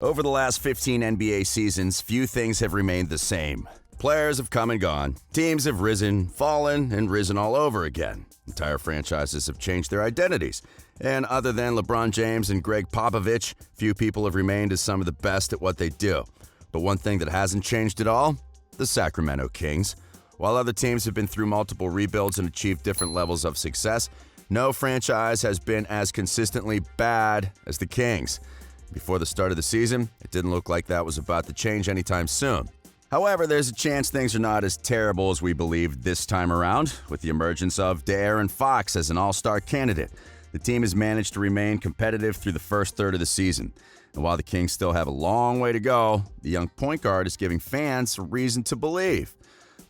Over the last 15 NBA seasons, few things have remained the same. Players have come and gone. Teams have risen, fallen, and risen all over again. Entire franchises have changed their identities. And other than LeBron James and Gregg Popovich, few people have remained as some of the best at what they do. But one thing that hasn't changed at all? The Sacramento Kings. While other teams have been through multiple rebuilds and achieved different levels of success, no franchise has been as consistently bad as the Kings. Before the start of the season, it didn't look like that was about to change anytime soon. However, there's a chance things are not as terrible as we believed this time around. With the emergence of De'Aaron Fox as an all-star candidate, the team has managed to remain competitive through the first third of the season. And while the Kings still have a long way to go, the young point guard is giving fans a reason to believe.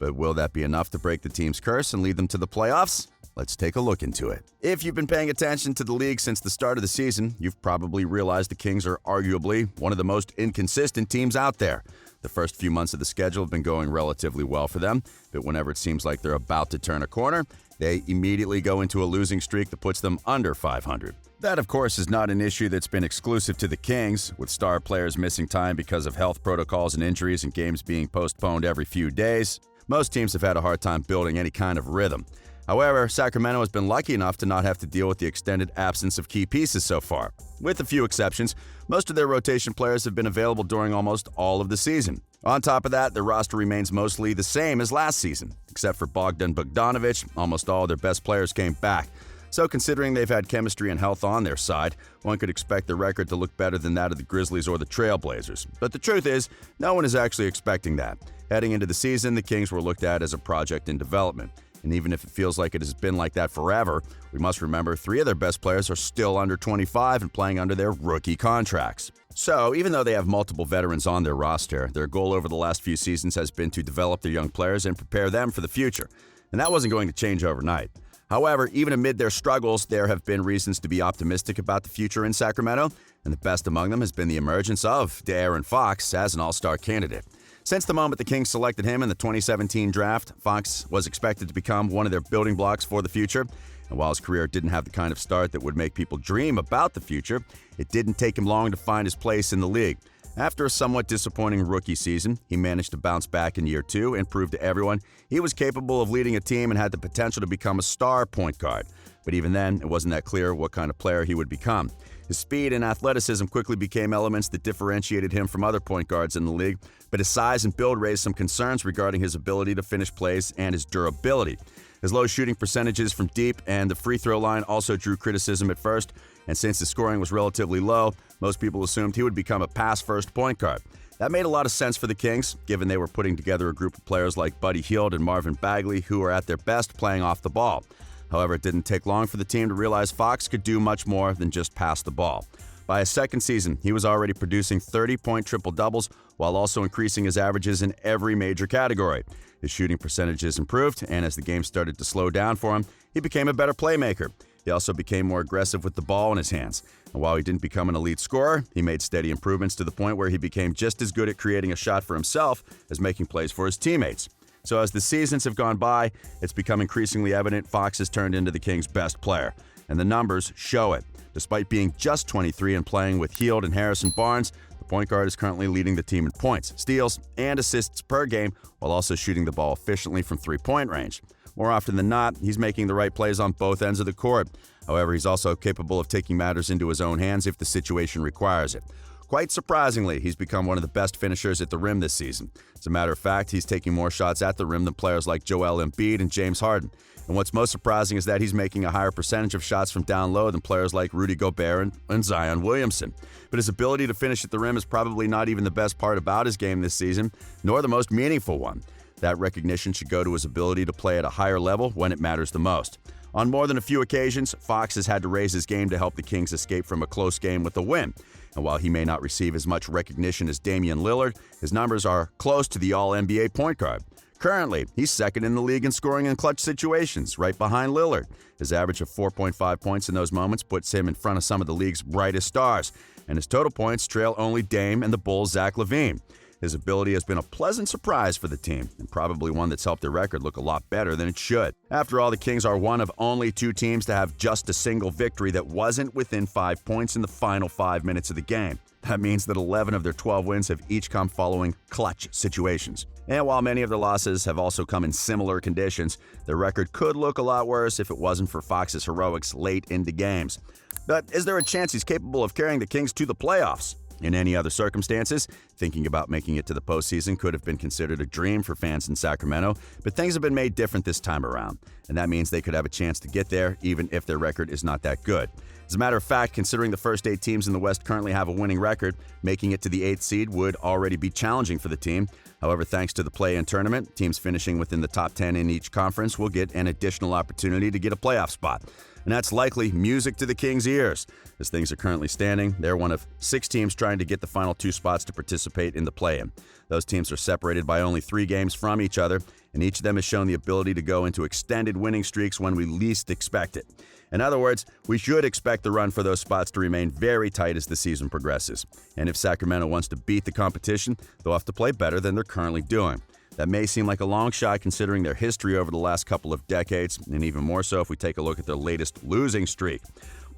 But will that be enough to break the team's curse and lead them to the playoffs? Let's take a look into it. If you've been paying attention to the league since the start of the season, you've probably realized the Kings are arguably one of the most inconsistent teams out there. The first few months of the schedule have been going relatively well for them, but whenever it seems like they're about to turn a corner, they immediately go into a losing streak that puts them under 500. That, of course, is not an issue that's been exclusive to the Kings, with star players missing time because of health protocols and injuries and games being postponed every few days. Most teams have had a hard time building any kind of rhythm. However, Sacramento has been lucky enough to not have to deal with the extended absence of key pieces so far. With a few exceptions, most of their rotation players have been available during almost all of the season. On top of that, their roster remains mostly the same as last season. Except for Bogdan Bogdanovic, almost all their best players came back. So considering they've had chemistry and health on their side, one could expect the record to look better than that of the Grizzlies or the Trailblazers. But the truth is, no one is actually expecting that. Heading into the season, the Kings were looked at as a project in development. And even if it feels like it has been like that forever, we must remember 3 of their best players are still under 25 and playing under their rookie contracts. So, even though they have multiple veterans on their roster, their goal over the last few seasons has been to develop their young players and prepare them for the future. And that wasn't going to change overnight. However, even amid their struggles, there have been reasons to be optimistic about the future in Sacramento, and the best among them has been the emergence of De'Aaron Fox as an all-star candidate. Since the moment the Kings selected him in the 2017 draft, Fox was expected to become one of their building blocks for the future. And while his career didn't have the kind of start that would make people dream about the future, it didn't take him long to find his place in the league. After a somewhat disappointing rookie season, he managed to bounce back in year 2 and prove to everyone he was capable of leading a team and had the potential to become a star point guard. But even then, it wasn't that clear what kind of player he would become. His speed and athleticism quickly became elements that differentiated him from other point guards in the league, but his size and build raised some concerns regarding his ability to finish plays and his durability. His low shooting percentages from deep and the free throw line also drew criticism at first, and since his scoring was relatively low, most people assumed he would become a pass-first point guard. That made a lot of sense for the Kings, given they were putting together a group of players like Buddy Hield and Marvin Bagley who were at their best playing off the ball. However, it didn't take long for the team to realize Fox could do much more than just pass the ball. By his second season, he was already producing 30-point triple-doubles while also increasing his averages in every major category. His shooting percentages improved, and as the game started to slow down for him, he became a better playmaker. He also became more aggressive with the ball in his hands. And while he didn't become an elite scorer, he made steady improvements to the point where he became just as good at creating a shot for himself as making plays for his teammates. So as the seasons have gone by, it's become increasingly evident Fox has turned into the Kings' best player. And the numbers show it. Despite being just 23 and playing with Hield and Harrison Barnes, the point guard is currently leading the team in points, steals, and assists per game, while also shooting the ball efficiently from three-point range. More often than not, he's making the right plays on both ends of the court. However, he's also capable of taking matters into his own hands if the situation requires it. Quite surprisingly, he's become one of the best finishers at the rim this season. As a matter of fact, he's taking more shots at the rim than players like Joel Embiid and James Harden. And what's most surprising is that he's making a higher percentage of shots from down low than players like Rudy Gobert and Zion Williamson. But his ability to finish at the rim is probably not even the best part about his game this season, nor the most meaningful one. That recognition should go to his ability to play at a higher level when it matters the most. On more than a few occasions, Fox has had to raise his game to help the Kings escape from a close game with a win. And while he may not receive as much recognition as Damian Lillard, his numbers are close to the All-NBA point guard. Currently, he's second in the league in scoring in clutch situations, right behind Lillard. His average of 4.5 points in those moments puts him in front of some of the league's brightest stars, and his total points trail only Dame and the Bulls' Zach LaVine. His ability has been a pleasant surprise for the team, and probably one that's helped their record look a lot better than it should. After all, the Kings are one of only 2 teams to have just a single victory that wasn't within 5 points in the final 5 minutes of the game. That means that 11 of their 12 wins have each come following clutch situations. And while many of their losses have also come in similar conditions, their record could look a lot worse if it wasn't for Fox's heroics late into games. But is there a chance he's capable of carrying the Kings to the playoffs? In any other circumstances, thinking about making it to the postseason could have been considered a dream for fans in Sacramento, but things have been made different this time around, and that means they could have a chance to get there even if their record is not that good. As a matter of fact, considering the first 8 teams in the West currently have a winning record, making it to the 8th seed would already be challenging for the team. However, thanks to the play-in tournament, teams finishing within the top 10 in each conference will get an additional opportunity to get a playoff spot. And that's likely music to the Kings' ears. As things are currently standing, they're one of 6 teams trying to get the final 2 spots to participate in the play-in. Those teams are separated by only 3 games from each other, and each of them has shown the ability to go into extended winning streaks when we least expect it. In other words, we should expect the run for those spots to remain very tight as the season progresses. And if Sacramento wants to beat the competition, they'll have to play better than they're currently doing. That may seem like a long shot considering their history over the last couple of decades, and even more so if we take a look at their latest losing streak.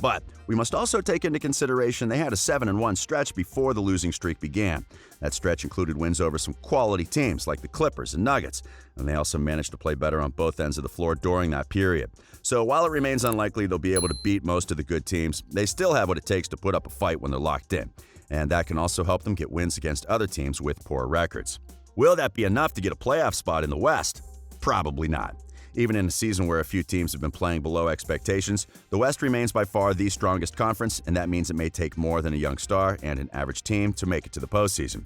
But we must also take into consideration they had a 7-1 stretch before the losing streak began. That stretch included wins over some quality teams like the Clippers and Nuggets, and they also managed to play better on both ends of the floor during that period. So while it remains unlikely they'll be able to beat most of the good teams, they still have what it takes to put up a fight when they're locked in. And that can also help them get wins against other teams with poor records. Will that be enough to get a playoff spot in the West? Probably not. Even in a season where a few teams have been playing below expectations, the West remains by far the strongest conference, and that means it may take more than a young star and an average team to make it to the postseason.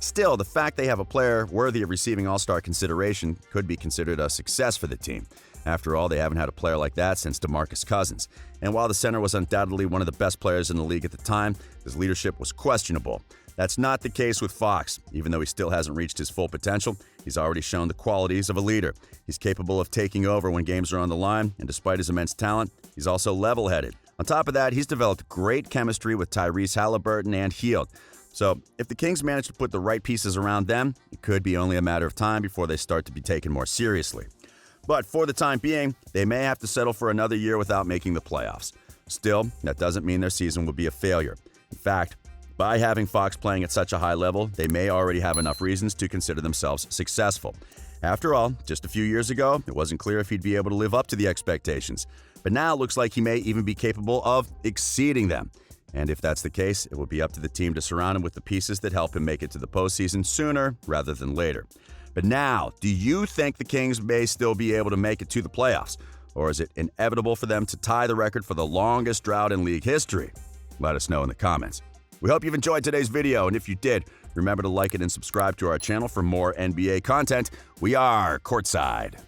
Still, the fact they have a player worthy of receiving All-Star consideration could be considered a success for the team. After all, they haven't had a player like that since DeMarcus Cousins. And while the center was undoubtedly one of the best players in the league at the time, his leadership was questionable. That's not the case with Fox. Even though he still hasn't reached his full potential, he's already shown the qualities of a leader. He's capable of taking over when games are on the line, and despite his immense talent, he's also level-headed. On top of that, he's developed great chemistry with Tyrese Halliburton and Hield. So if the Kings manage to put the right pieces around them, it could be only a matter of time before they start to be taken more seriously. But for the time being, they may have to settle for another year without making the playoffs. Still, that doesn't mean their season will be a failure. In fact, by having Fox playing at such a high level, they may already have enough reasons to consider themselves successful. After all, just a few years ago, it wasn't clear if he'd be able to live up to the expectations. But now it looks like he may even be capable of exceeding them. And if that's the case, it will be up to the team to surround him with the pieces that help him make it to the postseason sooner rather than later. But now, do you think the Kings may still be able to make it to the playoffs? Or is it inevitable for them to tie the record for the longest drought in league history? Let us know in the comments. We hope you've enjoyed today's video, and if you did, remember to like it and subscribe to our channel for more NBA content. We are Courtside.